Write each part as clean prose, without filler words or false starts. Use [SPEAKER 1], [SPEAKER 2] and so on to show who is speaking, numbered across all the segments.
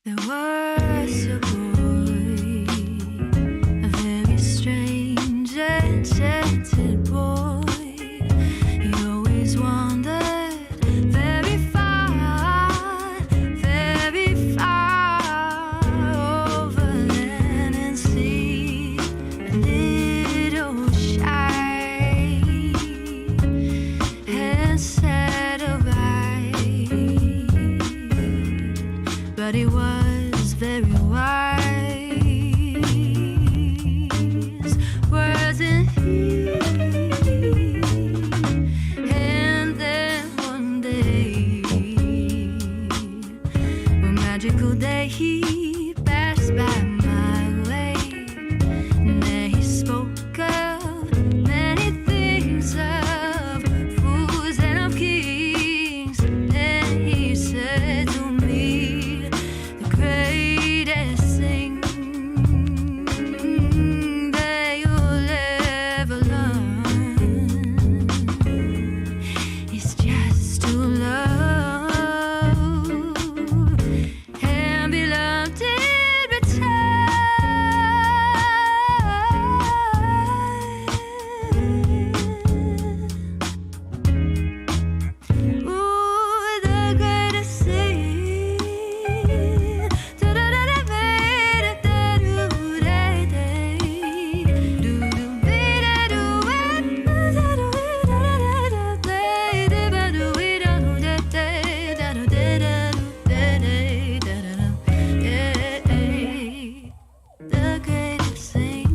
[SPEAKER 1] There was a boy, a very strange and enchanted boy. He always wandered very far over land and sea. A little shy and sad of eye, but he was very wise, wasn't he? And then one day, one magical day, he passed by my way. And then he spoke of many things, of fools and of kings. Then he said to me, the greatest thing that you'll ever learn is just to love and be loved in return. Ooh, the greatest thing. The greatest thing.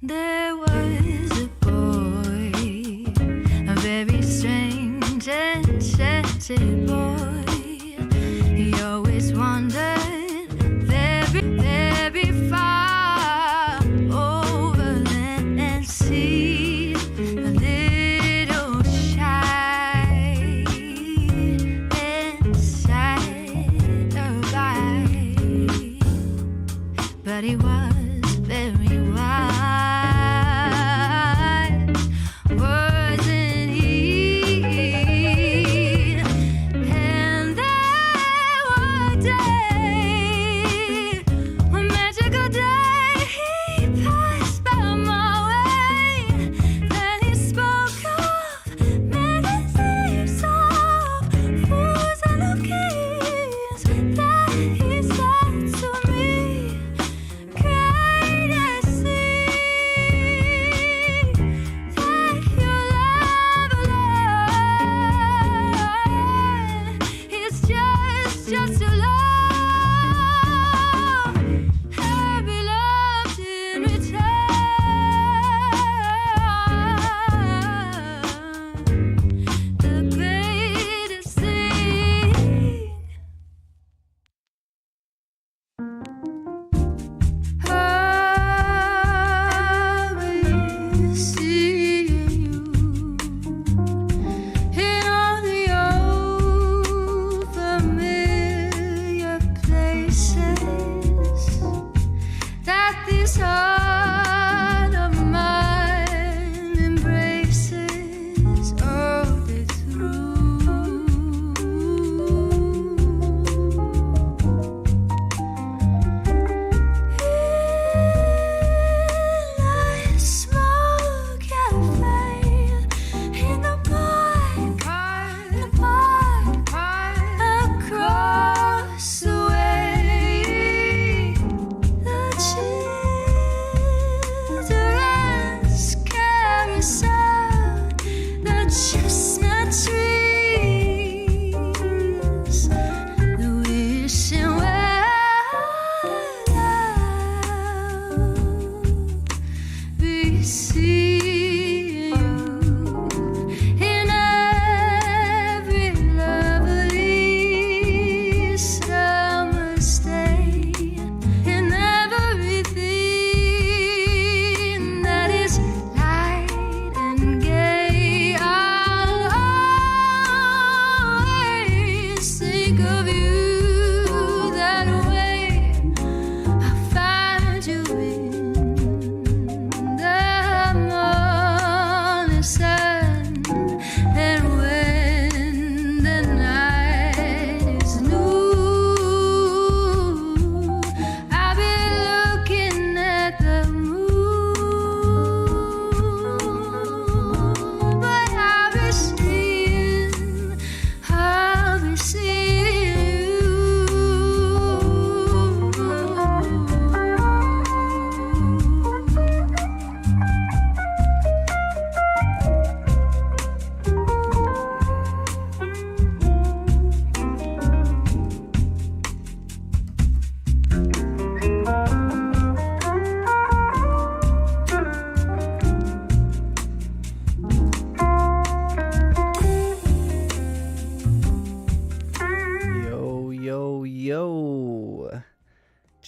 [SPEAKER 1] There was a boy, a very strange and enchanted boy. He always wandered very far over land and sea. A little shy and sad of eye, but he was very wise, wasn't he? And then one day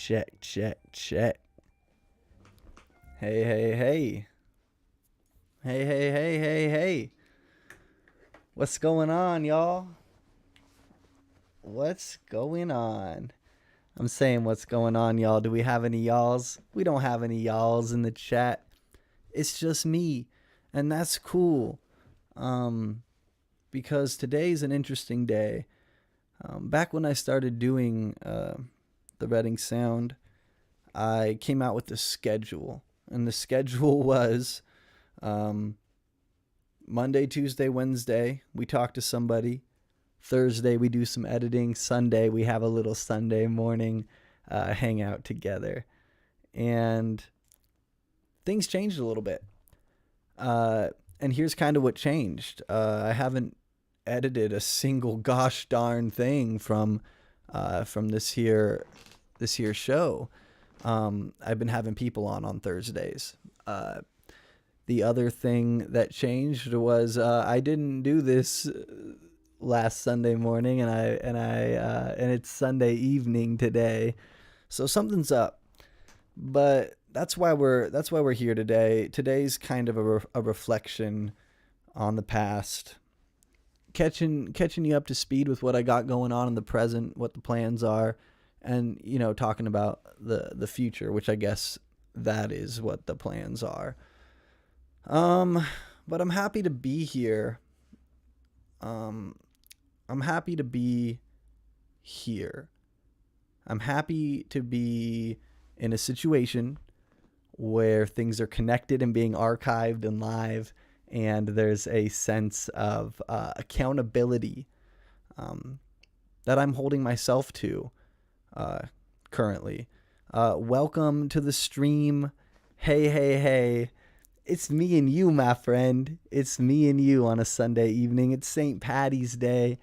[SPEAKER 2] Check, check, check. Hey, hey, hey. Hey, hey, hey, hey, hey. What's going on, y'all? What's going on? I'm saying what's going on, y'all. Do we have any y'alls? We don't have any y'alls in the chat. It's just me, and that's cool. Because today's an interesting day. Back when I started doing the Reading Sound, I came out with the schedule. And the schedule was Monday, Tuesday, Wednesday, we talk to somebody. Thursday, we do some editing. Sunday, we have a little Sunday morning hangout together. And things changed a little bit. And here's kind of what changed. I haven't edited a single gosh darn thing from this here show. I've been having people on Thursdays. The other thing that changed was I didn't do this last Sunday morning, and it's Sunday evening today, so something's up. But that's why we're here today. Today's kind of a reflection on the past, catching you up to speed with what I got going on in the present, what the plans are, and talking about the future, which I guess that is what the plans are. But I'm happy to be here. I'm happy to be here. I'm happy to be in a situation where things are connected and being archived and live, and there's a sense of accountability that I'm holding myself to currently. Welcome to the stream. Hey, hey, hey. It's me and you, my friend. It's me and you on a Sunday evening. It's St. Patty's Day.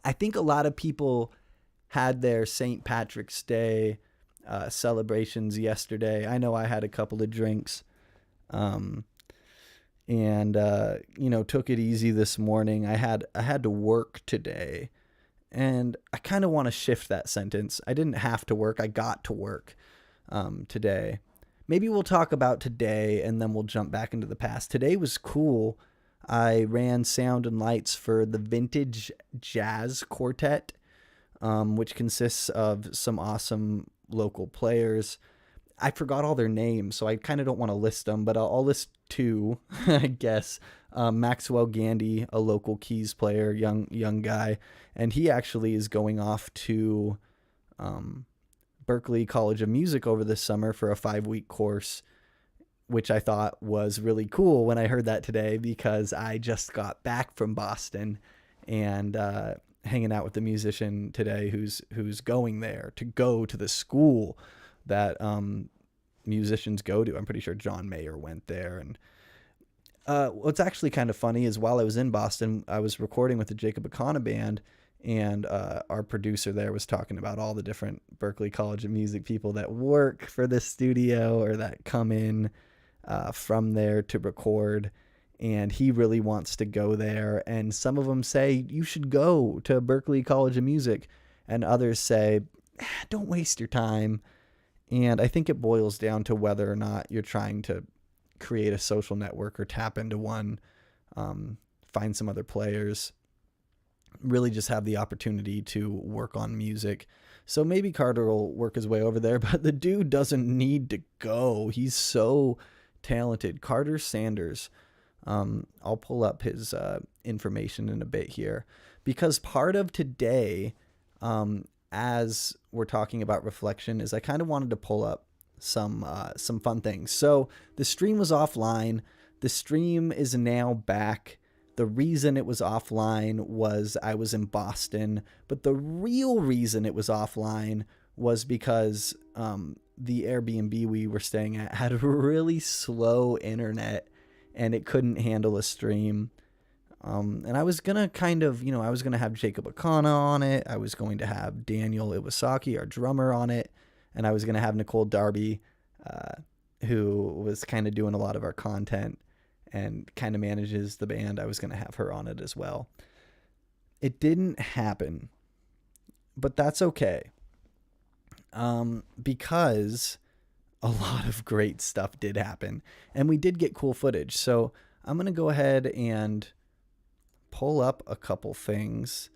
[SPEAKER 2] I think a lot of people had their St. Patrick's Day celebrations yesterday. I know I had a couple of drinks and took it easy this morning. I had to work today, and I kind of want to shift that sentence. I didn't have to work. I got to work today. Maybe we'll talk about today, and then we'll jump back into the past. Today was cool. I ran sound and lights for the Vintage Jazz Quartet, which consists of some awesome local players. I forgot all their names, so I kind of don't want to list them, but I'll list two, I guess. Maxwell Gandy, a local keys player, young guy, and he actually is going off to Berklee College of Music over this summer for a 5-week course, which I thought was really cool when I heard that today, because I just got back from Boston and hanging out with the musician today who's going there to go to the school that musicians go to. I'm pretty sure John Mayer went there. And what's actually kind of funny is while I was in Boston, I was recording with the Jacob Akana band, and our producer there was talking about all the different Berklee College of Music people that work for the studio or that come in from there to record. And he really wants to go there. And some of them say, you should go to Berklee College of Music. And others say, don't waste your time. And I think it boils down to whether or not you're trying to create a social network or tap into one, find some other players, really just have the opportunity to work on music. So maybe Carter will work his way over there, but the dude doesn't need to go. He's so talented. Carter Sanders. I'll pull up his information in a bit here, because part of today, as we're talking about reflection, is I kind of wanted to pull up some fun things. So the stream was offline. The stream is now back. The reason it was offline was I was in Boston, but the real reason it was offline was because the Airbnb we were staying at had really slow internet, and it couldn't handle a stream. And I was going to I was going to have Jacob Akana on it. I was going to have Daniel Iwasaki, our drummer, on it. And I was going to have Nicole Darby, who was kind of doing a lot of our content and kind of manages the band. I was going to have her on it as well. It didn't happen, but that's okay. because a lot of great stuff did happen and we did get cool footage. So I'm going to go ahead and pull up a couple things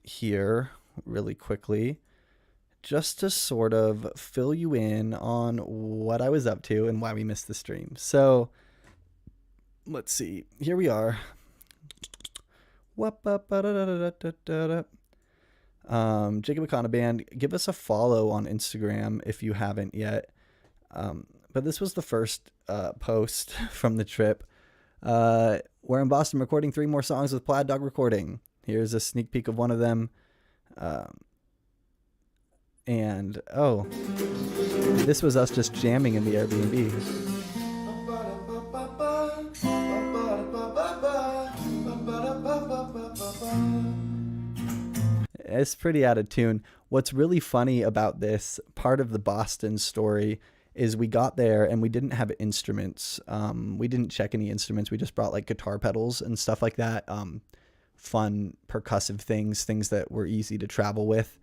[SPEAKER 2] here really quickly, just to sort of fill you in on what I was up to and why we missed the stream. So let's see. Here we are. Jacob Akana Band, give us a follow on Instagram if you haven't yet. But this was the first post from the trip. We're in Boston recording 3 more songs with Plaid Dog Recording. Here's a sneak peek of one of them. And oh, this was us just jamming in the Airbnb. It's pretty out of tune. What's really funny about this part of the Boston story is we got there and we didn't have instruments. We didn't check any instruments. We just brought like guitar pedals and stuff like that. Fun percussive things that were easy to travel with.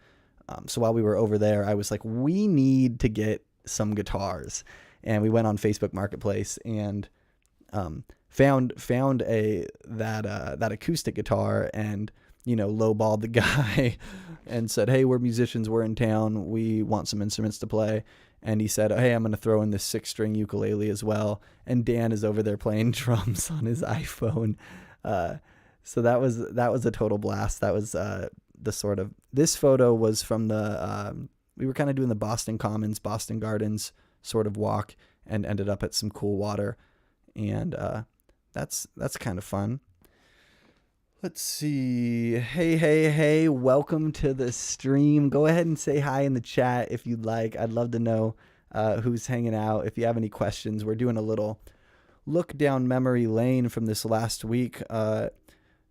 [SPEAKER 2] So while we were over there, I was like, we need to get some guitars. And we went on Facebook Marketplace and found that acoustic guitar and, you know, lowballed the guy and said, hey, we're musicians, we're in town, we want some instruments to play. And he said, hey, I'm going to throw in this 6-string ukulele as well. And Dan is over there playing drums on his iPhone. So that was a total blast. That was the sort of, this photo was from the, we were kind of doing the Boston Commons, Boston Gardens sort of walk and ended up at some cool water. And that's kind of fun. Let's see. Hey, welcome to the stream. Go ahead and say hi in the chat if you'd like. I'd love to know who's hanging out. If you have any questions, we're doing a little look down memory lane from this last week.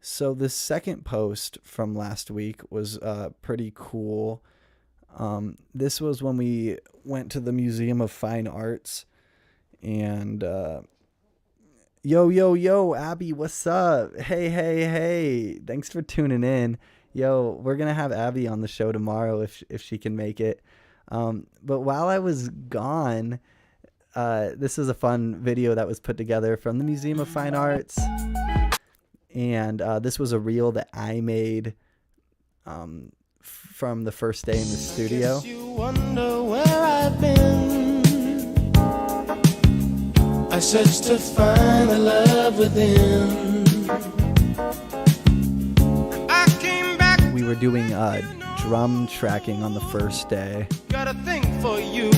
[SPEAKER 2] So the second post from last week was pretty cool. This was when we went to the Museum of Fine Arts and Yo, Abby, what's up? Hey. Thanks for tuning in. Yo, we're going to have Abby on the show tomorrow if she can make it. But while I was gone, this is a fun video that was put together from the Museum of Fine Arts. And this was a reel that I made from the first day in the studio. You wonder where I've been. I searched to find the love within. I came back. We were doing drum tracking on the first day. Got a thing for you,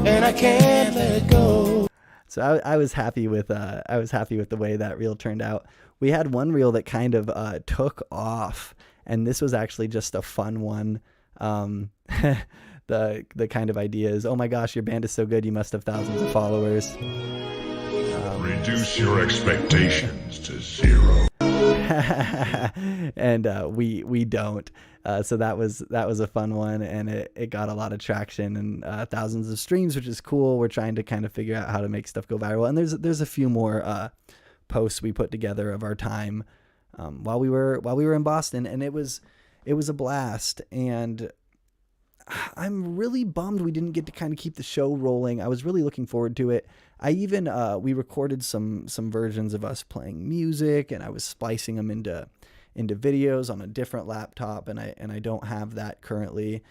[SPEAKER 2] and I can't let go. So I was happy with the way that reel turned out. We had one reel that kind of took off, and this was actually just a fun one. The kind of idea is, oh my gosh, your band is so good, you must have thousands of followers.
[SPEAKER 3] Reduce your expectations to 0.
[SPEAKER 2] And we don't. So that was a fun one, and it got a lot of traction and thousands of streams, which is cool. We're trying to kind of figure out how to make stuff go viral. And there's a few more posts we put together of our time while we were in Boston, and it was a blast. And I'm really bummed we didn't get to kind of keep the show rolling. I was really looking forward to it. I even we recorded some versions of us playing music, and I was splicing them into videos on a different laptop, and I don't have that currently.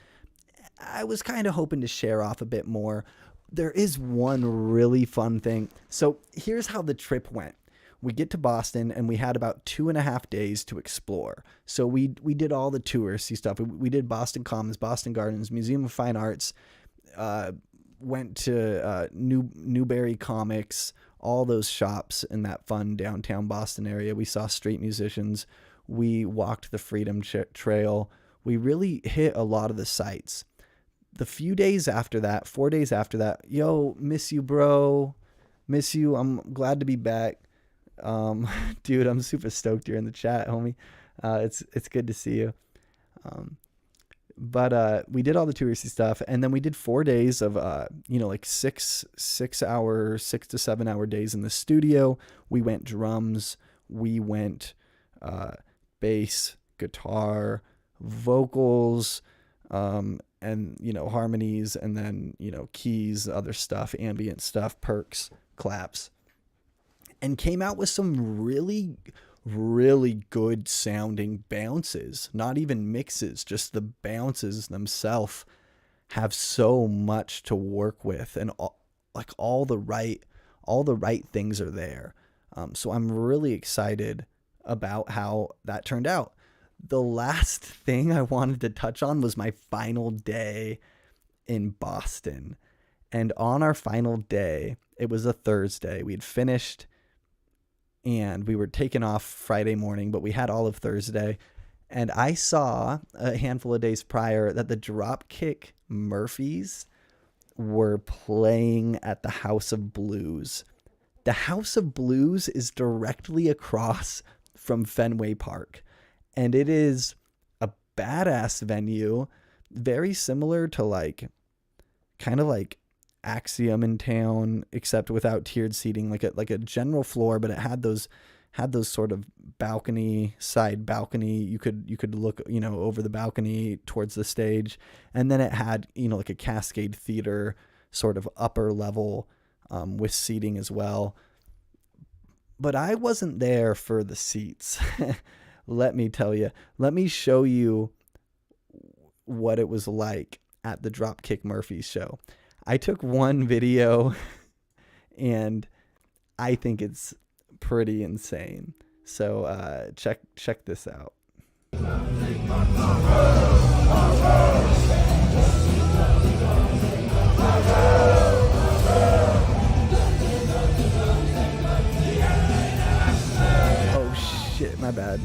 [SPEAKER 2] I was kind of hoping to share off a bit more. There is one really fun thing. So here's how the trip went. We get to Boston and we had about 2.5 days to explore. So we did all the touristy stuff. We did Boston Commons, Boston Gardens, Museum of Fine Arts, went to Newberry Comics, all those shops in that fun downtown Boston area. We saw street musicians. We walked the Freedom Trail. We really hit a lot of the sites. The few days after that, 4 days after that, yo, miss you, bro. Miss you. I'm glad to be back. Dude, I'm super stoked you're in the chat, homie. It's good to see you. But we did all the touristy stuff, and then we did 4 days of like 6 to 7 hour days in the studio. We went drums, we went bass, guitar, vocals, and, you know, harmonies, and then, you know, keys, other stuff, ambient stuff, perks, claps, and came out with some really, really good sounding bounces, not even mixes, just the bounces themselves have so much to work with, and all the right things are there. So I'm really excited about how that turned out. The last thing I wanted to touch on was my final day in Boston. And on our final day, it was a Thursday. We'd finished and we were taking off Friday morning, but we had all of Thursday. And I saw a handful of days prior that the Dropkick Murphys were playing at the House of Blues. The House of Blues is directly across from Fenway Park, and it is a badass venue, very similar to like kind of like Axiom in town, except without tiered seating, like a general floor, but it had those sort of side balcony. You could look, you know, over the balcony towards the stage, and then it had, you know, like a Cascade Theater sort of upper level with seating as well. But I wasn't there for the seats. Let me tell you. Let me show you what it was like at the Dropkick Murphys show. I took one video and I think it's pretty insane. So check this out. Oh shit, my bad.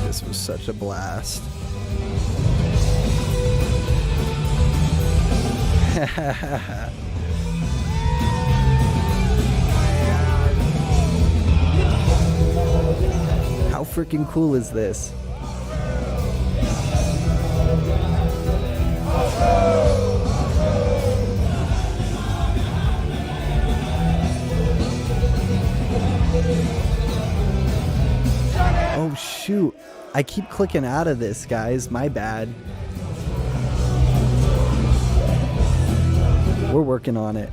[SPEAKER 2] This was such a blast. How freaking cool is this? Oh shoot, I keep clicking out of this, guys, my bad. We're working on it.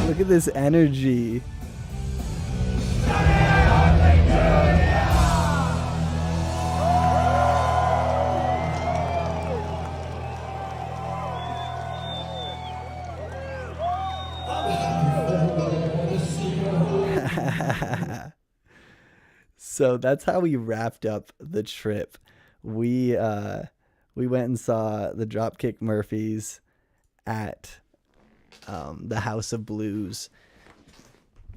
[SPEAKER 2] Look at this energy. So that's how we wrapped up the trip. We went and saw the Dropkick Murphys at the House of Blues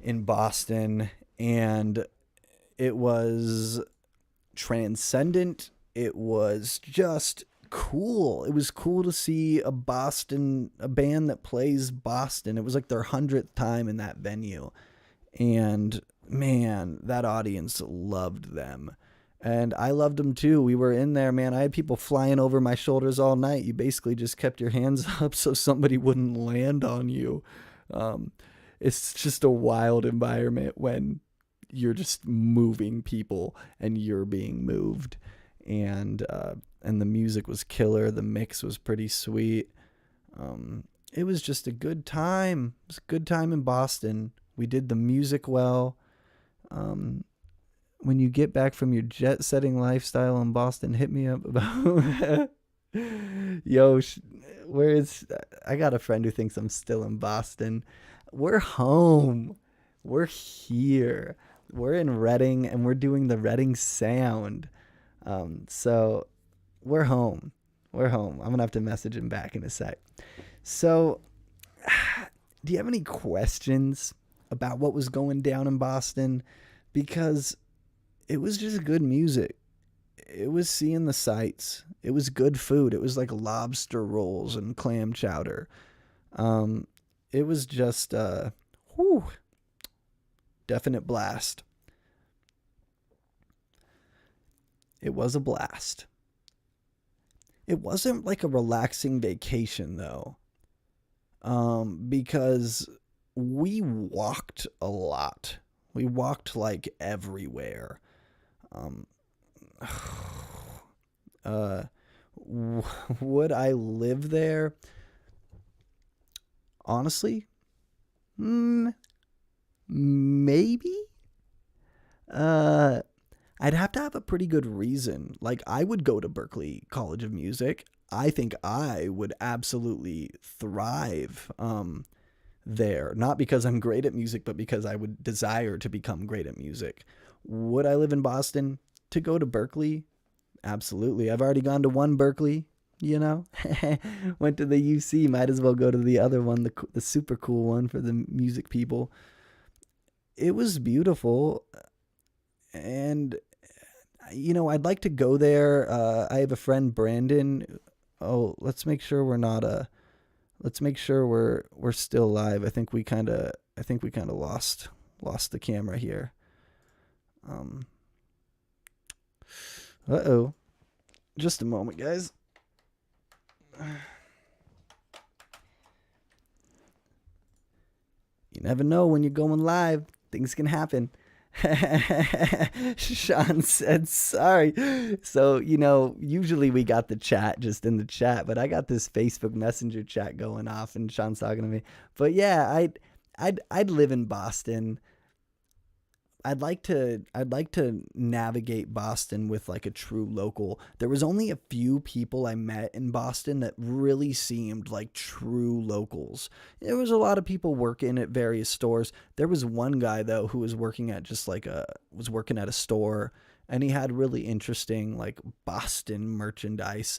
[SPEAKER 2] in Boston, and it was transcendent. It was just cool. It was cool to see a band that plays Boston. It was like their 100th time in that venue, and man, that audience loved them. And I loved them too. We were in there, man. I had people flying over my shoulders all night. You basically just kept your hands up so somebody wouldn't land on you. It's just a wild environment when you're just moving people and you're being moved. And the music was killer. The mix was pretty sweet. It was just a good time. It was a good time in Boston. We did the music well. When you get back from your jet-setting lifestyle in Boston, hit me up about... Yo, I got a friend who thinks I'm still in Boston. We're home. We're here. We're in Reading, and we're doing the Reading Sound. So we're home. We're home. I'm going to have to message him back in a sec. So do you have any questions about what was going down in Boston? Because it was just good music. It was seeing the sights. It was good food. It was like lobster rolls and clam chowder. It was just definite blast. It was a blast. It wasn't like a relaxing vacation though, because we walked a lot. We walked like everywhere. Um, would I live there? Honestly, maybe. I'd have to have a pretty good reason. Like, I would go to Berklee College of Music. I think I would absolutely thrive there. Not because I'm great at music, but because I would desire to become great at music. Would I live in Boston to go to Berklee? Absolutely. I've already gone to one Berklee, you know. Went to the UC. Might as well go to the other one, the super cool one for the music people. It was beautiful. And, you know, I'd like to go there. I have a friend, Brandon. Oh, let's make sure we're not let's make sure we're still live. I think we kind of lost the camera here. Uh-oh. Just a moment, guys. You never know when you're going live. Things can happen. Sean said sorry. So, you know, usually we got the chat just in the chat, but I got this Facebook Messenger chat going off and Sean's talking to me. But yeah, I'd live in Boston. I'd like to navigate Boston with like a true local. There was only a few people I met in Boston that really seemed like true locals. There was a lot of people working at various stores. There was one guy though who was working at was working at a store, and he had really interesting like Boston merchandise.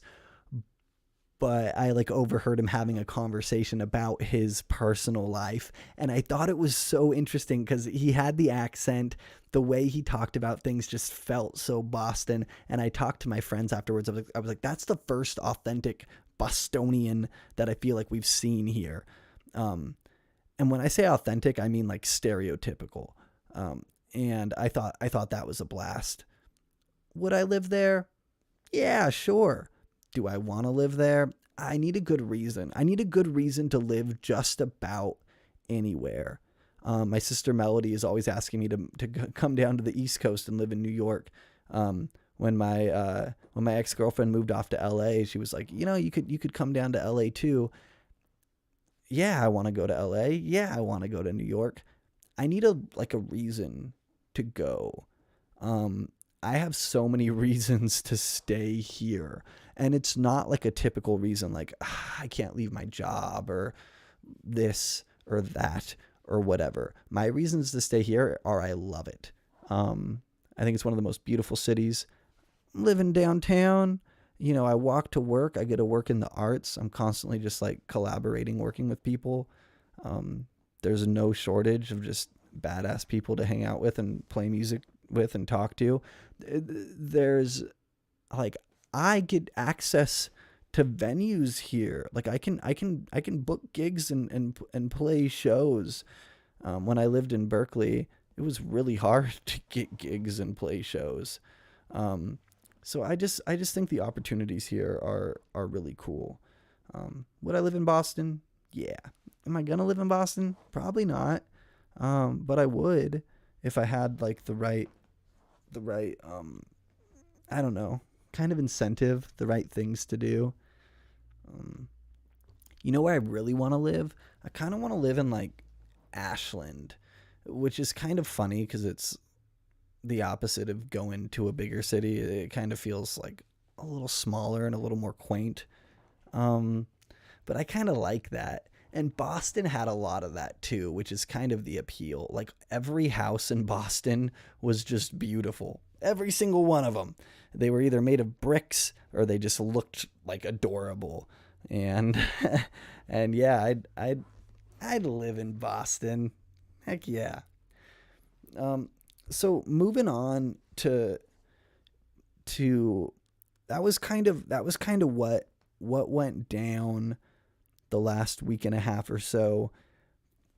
[SPEAKER 2] But I like overheard him having a conversation about his personal life. And I thought it was so interesting because he had the accent. The way he talked about things just felt so Boston. And I talked to my friends afterwards. I was like, that's the first authentic Bostonian that I feel like we've seen here. And when I say authentic, I mean like stereotypical. And I thought that was a blast. Would I live there? Yeah, sure. Do I want to live there? I need a good reason. I need a good reason to live just about anywhere. My sister Melody is always asking me to come down to the East Coast and live in New York. When my ex-girlfriend moved off to LA, she was like, you know, you could come down to LA too. Yeah, I want to go to LA. Yeah, I want to go to New York. I need a reason to go. I have so many reasons to stay here. And it's not like a typical reason like, I can't leave my job or this or that or whatever. My reasons to stay here are I love it. I think it's one of the most beautiful cities. Living downtown, you know, I walk to work. I get to work in the arts. I'm constantly just like collaborating, working with people. There's no shortage of just badass people to hang out with and play music with and talk to. There's like, I get access to venues here. Like I can book gigs and play shows. When I lived in Berkeley, it was really hard to get gigs and play shows. So I just think the opportunities here are really cool. Would I live in Boston? Yeah. Am I gonna live in Boston? Probably not. But I would if I had like the right I don't know, kind of incentive, the right things to do. You know where I really want to live? I kind of want to live in like Ashland, which is kind of funny because it's the opposite of going to a bigger city. It kind of feels like a little smaller and a little more quaint. But I kind of like that. And Boston had a lot of that too, which is kind of the appeal. Like every house in Boston was just beautiful. Every single one of them. They were either made of bricks or they just looked like adorable. And and yeah, I'd live in Boston. Heck yeah. So moving on to that was kind of what went down the last week and a half or so.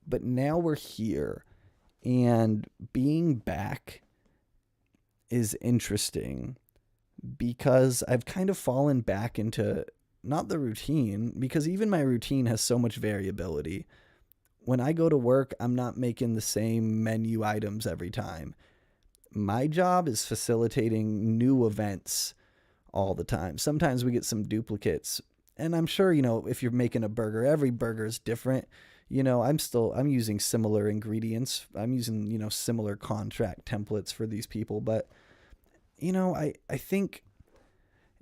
[SPEAKER 2] But now we're here, and being back is interesting because I've kind of fallen back into not the routine, because even my routine has so much variability. When I go to work, I'm not making the same menu items every time. My job is facilitating new events all the time. Sometimes we get some duplicates. And I'm sure, if you're making a burger, every burger is different. I'm using similar ingredients. I'm using, similar contract templates for these people. But, I think,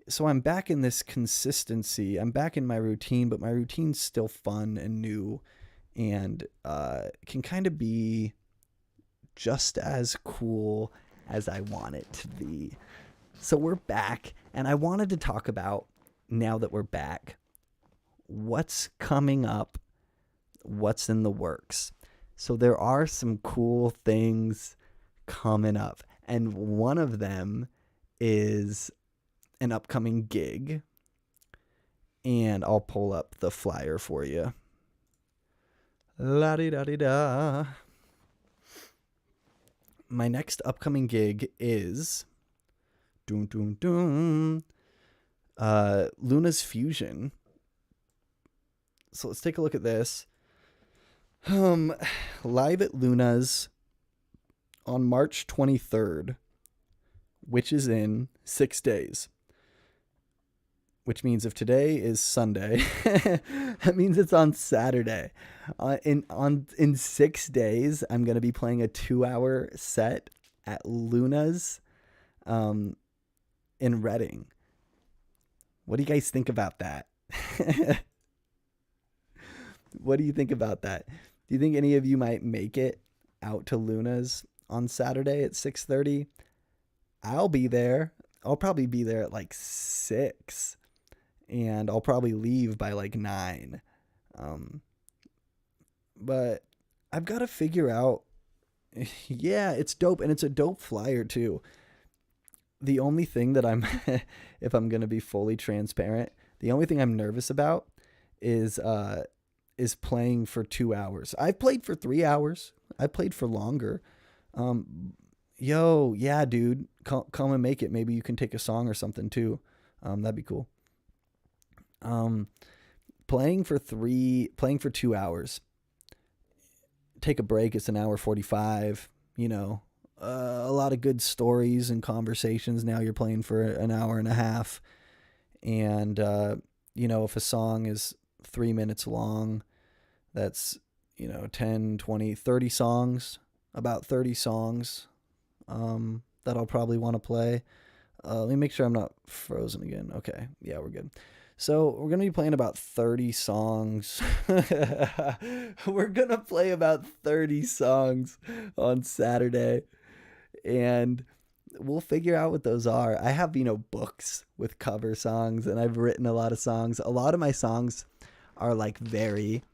[SPEAKER 2] so I'm back in this consistency. I'm back in my routine, but my routine's still fun and new and can kind of be just as cool as I want it to be. So we're back, and I wanted to talk about, now that we're back, what's coming up, what's in the works. So there are some cool things coming up, and one of them is an upcoming gig, and I'll pull up the flyer for you. La-di-da-di-da. My next upcoming gig is Luna's Fusion. So let's take a look at this. Live at Luna's on March 23rd, which is in 6 days. Which means if today is Sunday, that means it's on Saturday. In 6 days, I'm going to be playing a 2-hour set at Luna's in Reading. What do you guys think about that? What do you think about that? Do you think any of you might make it out to Luna's on Saturday at 6:30? I'll be there. I'll probably be there at like 6. And I'll probably leave by like 9. But I've got to figure out. Yeah, it's dope. And it's a dope flyer too. The only thing that if I'm going to be fully transparent, the only thing I'm nervous about is playing for 2 hours. I've played for 3 hours. I played for longer. Yeah, dude, come and make it. Maybe you can take a song or something too. That'd be cool. Playing for 2 hours, take a break. It's an hour 45, a lot of good stories and conversations. Now you're playing for an hour and a half. And, if a song is 3 minutes long, that's, 10, 20, 30 songs, about 30 songs, that I'll probably want to play. Let me make sure I'm not frozen again. Okay. Yeah, we're good. So we're going to be playing about 30 songs. We're going to play about 30 songs on Saturday. And we'll figure out what those are. I have, books with cover songs, and I've written a lot of songs. A lot of my songs are like very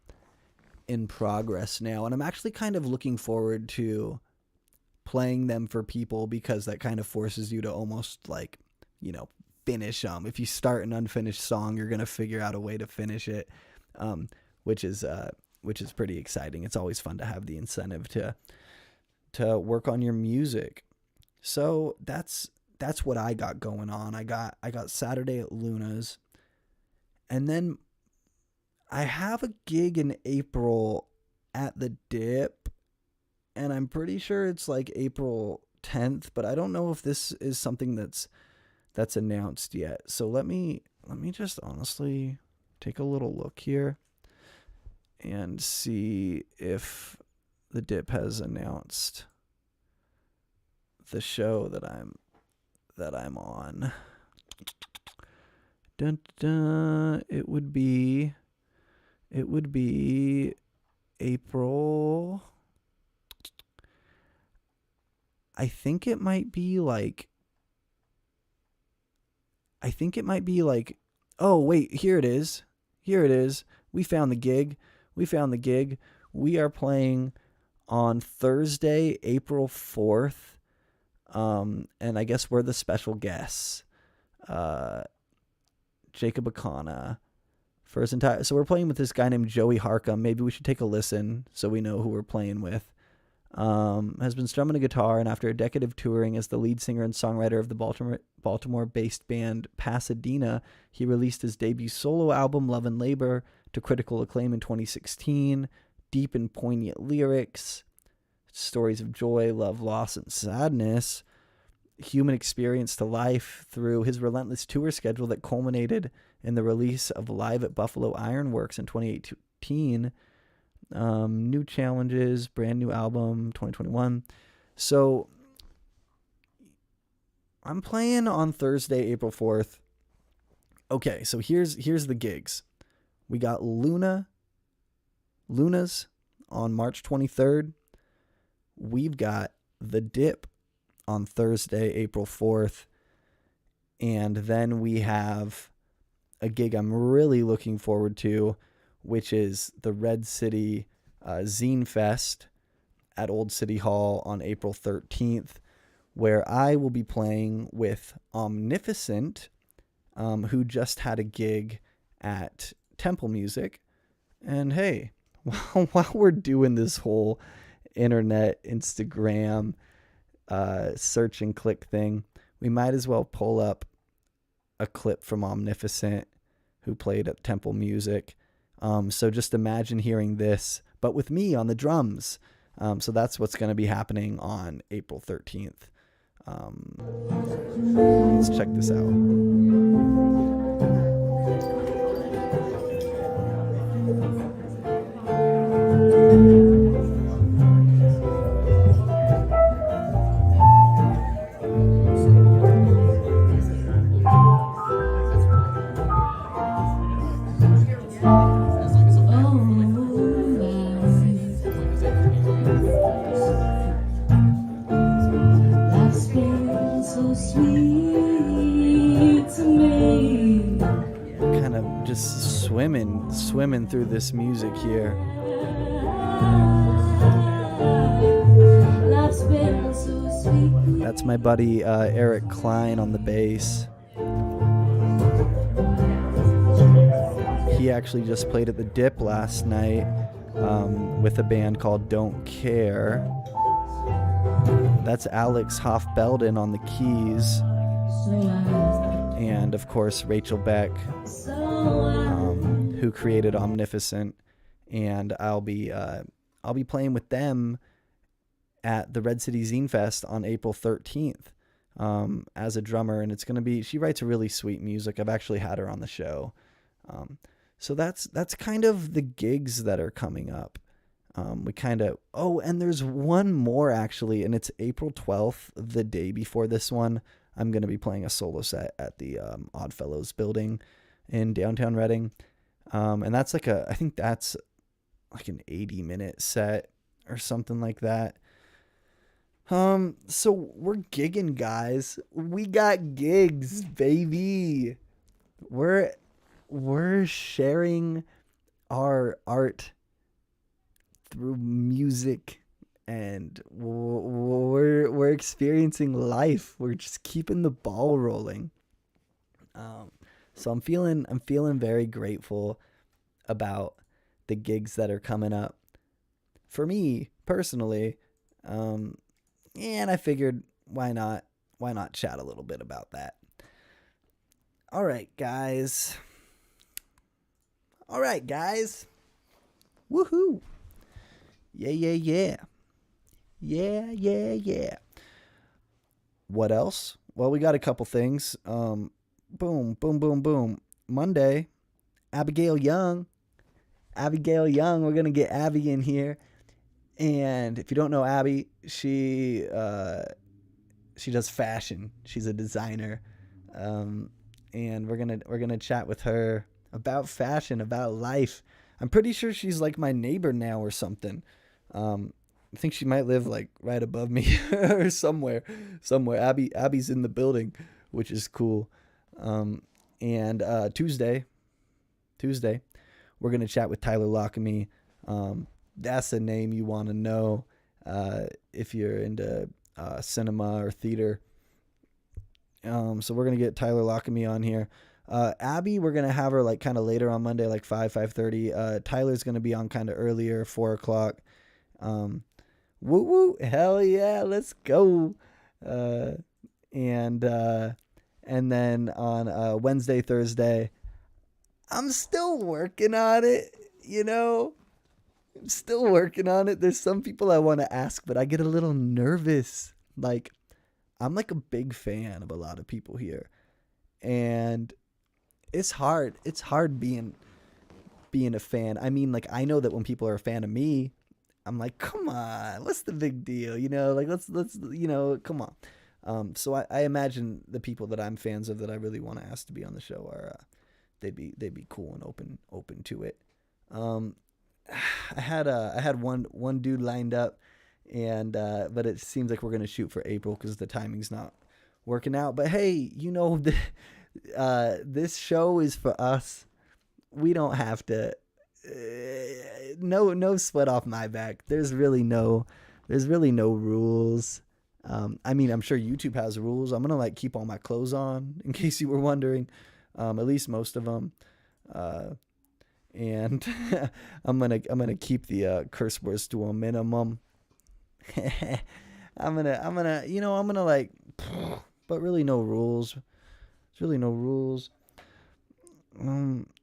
[SPEAKER 2] in progress now. And I'm actually kind of looking forward to playing them for people, because that kind of forces you to almost like, finish them. If you start an unfinished song, you're going to figure out a way to finish it, which is pretty exciting. It's always fun to have the incentive to work on your music. So that's what I got going on. I got Saturday at Luna's, and then I have a gig in April at the Dip, and I'm pretty sure it's like April 10th, but I don't know if this is something that's announced yet. So let me just honestly take a little look here and see if the Dip has announced the show that I'm on. Dun, dun, it would be April. I think it might be like, oh wait, here it is. We found the gig. We are playing on Thursday, April 4th. And I guess we're the special guests. Jacob Akana for his entire. So we're playing with this guy named Joey Harcum. Maybe we should take a listen so we know who we're playing with. Has been strumming a guitar, and after a decade of touring as the lead singer and songwriter of the Baltimore-based band Pasadena, he released his debut solo album, Love and Labor, to critical acclaim in 2016. Deep and poignant lyrics, stories of joy, love, loss, and sadness, human experience to life through his relentless tour schedule that culminated in the release of Live at Buffalo Ironworks in 2018. New challenges, brand new album, 2021. So I'm playing on Thursday, April 4th. Okay, so here's the gigs. We got Luna's on March 23rd. We've got The Dip on Thursday, April 4th. And then we have a gig I'm really looking forward to, which is the Red City Zine Fest at Old City Hall on April 13th, where I will be playing with Omnificent, who just had a gig at Temple Music. And hey, while we're doing this whole internet, Instagram, search and click thing, we might as well pull up a clip from Omnificent, who played at Temple Music. So just imagine hearing this, but with me on the drums. So that's what's going to be happening on April 13th. Let's check this out. Kind of just swimming through this music here. That's my buddy Eric Klein on the bass. He actually just played at the Dip last night with a band called Don't Care. That's Alex Hoff-Belden on the keys. And of course Rachel Beck, who created Omnificent, and I'll be playing with them at the Red City Zine Fest on April 13th as a drummer, and it's gonna be. She writes really sweet music. I've actually had her on the show, so that's kind of the gigs that are coming up. And there's one more actually, and it's April 12th, the day before this one. I'm going to be playing a solo set at the Oddfellows building in downtown Reading. And that's I think that's like an 80-minute set or something like that. So we're gigging, guys. We got gigs, baby. We're sharing our art through music. And we're experiencing life. We're just keeping the ball rolling. So I'm feeling very grateful about the gigs that are coming up for me personally. And I figured why not chat a little bit about that. All right, guys. Woohoo. Yeah. Yeah. What else? Well, we got a couple things. Boom. Monday, Abigail Young. We're going to get Abby in here. And if you don't know Abby, she does fashion. She's a designer. And we're going to chat with her about fashion, about life. I'm pretty sure she's like my neighbor now or something. I think she might live like right above me or somewhere. Abby's in the building, which is cool. And Tuesday, we're going to chat with Tyler Lockamy. That's a name you want to know if you're into cinema or theater. So we're going to get Tyler Lockamy on here. Abby, we're going to have her like kind of later on Monday, like 5:30. Tyler's going to be on kind of earlier, 4:00. Woo woo, hell yeah, let's go. Uh, and then on Wednesday, Thursday, I'm still working on it, you know. I'm still working on it. There's some people I want to ask, but I get a little nervous. Like, I'm like a big fan of a lot of people here. And it's hard. It's hard being a fan. I mean, like, I know that when people are a fan of me, I'm like, come on, what's the big deal? You know, like let's come on. So I imagine the people that I'm fans of that I really want to ask to be on the show are they'd be cool and open to it. I had one dude lined up, and but it seems like we're gonna shoot for April because the timing's not working out. But hey, this show is for us. We don't have to. No sweat off my back. There's really no rules. I mean, I'm sure YouTube has rules. I'm gonna like keep all my clothes on in case you were wondering. At least most of them. And I'm gonna keep the curse words to a minimum. I'm gonna like, but really no rules. There's really no rules.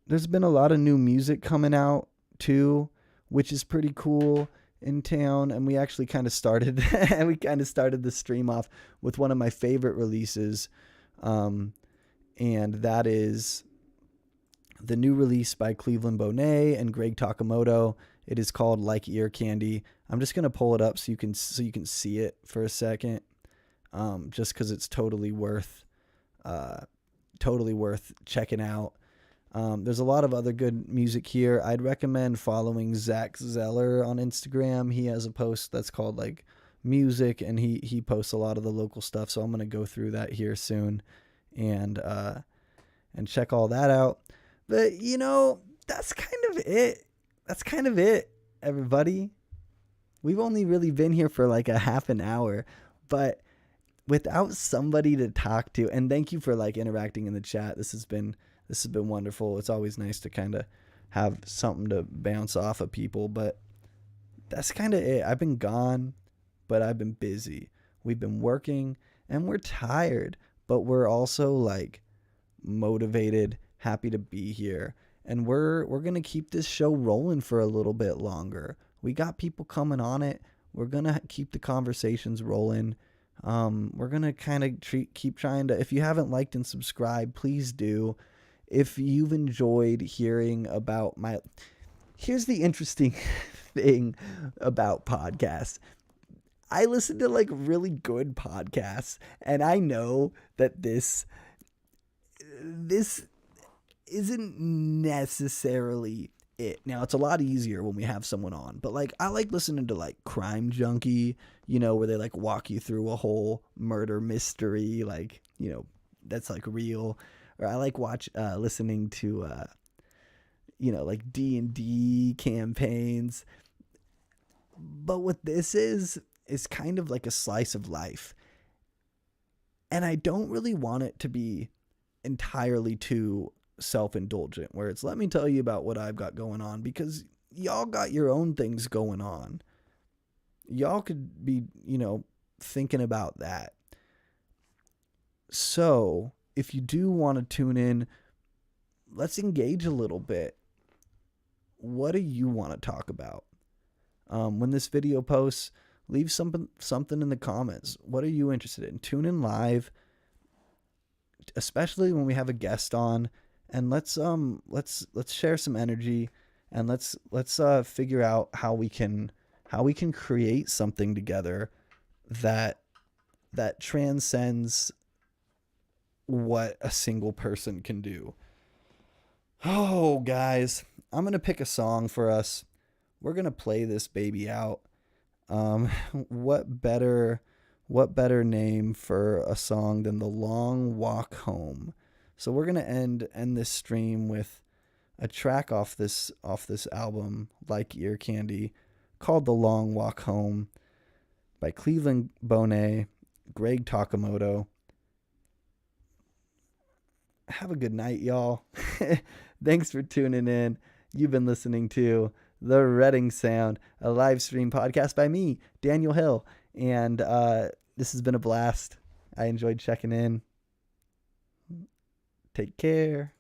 [SPEAKER 2] There's been a lot of new music coming out too, which is pretty cool in town. And we actually kind of started the stream off with one of my favorite releases. And that is the new release by Cleveland Bonet and Greg Takamoto. It is called Like Ear Candy. I'm just going to pull it up so you can see it for a second. Just cause it's totally worth checking out. There's a lot of other good music here. I'd recommend following Zach Zeller on Instagram. He has a post that's called like music, and he posts a lot of the local stuff. So I'm going to go through that here soon and check all that out. But that's kind of it, everybody. We've only really been here for like a half an hour, but without somebody to talk to, and thank you for like interacting in the chat. This has been wonderful. It's always nice to kind of have something to bounce off of people, but that's kind of it. I've been gone, but I've been busy. We've been working and we're tired, but we're also like motivated, happy to be here. And we're going to keep this show rolling for a little bit longer. We got people coming on it. We're going to keep the conversations rolling. We're going to kind of keep trying to, if you haven't liked and subscribed, please do. If you've enjoyed hearing about here's the interesting thing about podcasts. I listen to like really good podcasts, and I know that this isn't necessarily it. Now, it's a lot easier when we have someone on, but like I like listening to like Crime Junkie, where they like walk you through a whole murder mystery, like, that's like real. Or I like listening to like D&D campaigns. But what this is kind of like a slice of life. And I don't really want it to be entirely too self-indulgent, where it's let me tell you about what I've got going on, because y'all got your own things going on. Y'all could be, thinking about that. So if you do want to tune in, let's engage a little bit. What do you want to talk about? When this video posts, leave something in the comments. What are you interested in? Tune in live, especially when we have a guest on, and let's share some energy, and let's figure out how we can create something together that transcends what a single person can do. Oh, guys, I'm going to pick a song for us. We're going to play this baby out. What better name for a song than The Long Walk Home? So we're going to end this stream with a track off this album, Like Ear Candy, called The Long Walk Home, by Cleveland Bonet, Greg Takamoto. Have a good night, y'all. Thanks for tuning in. You've been listening to The Reading Sound, a live stream podcast by me, Daniel Hill. And this has been a blast. I enjoyed checking in. Take care.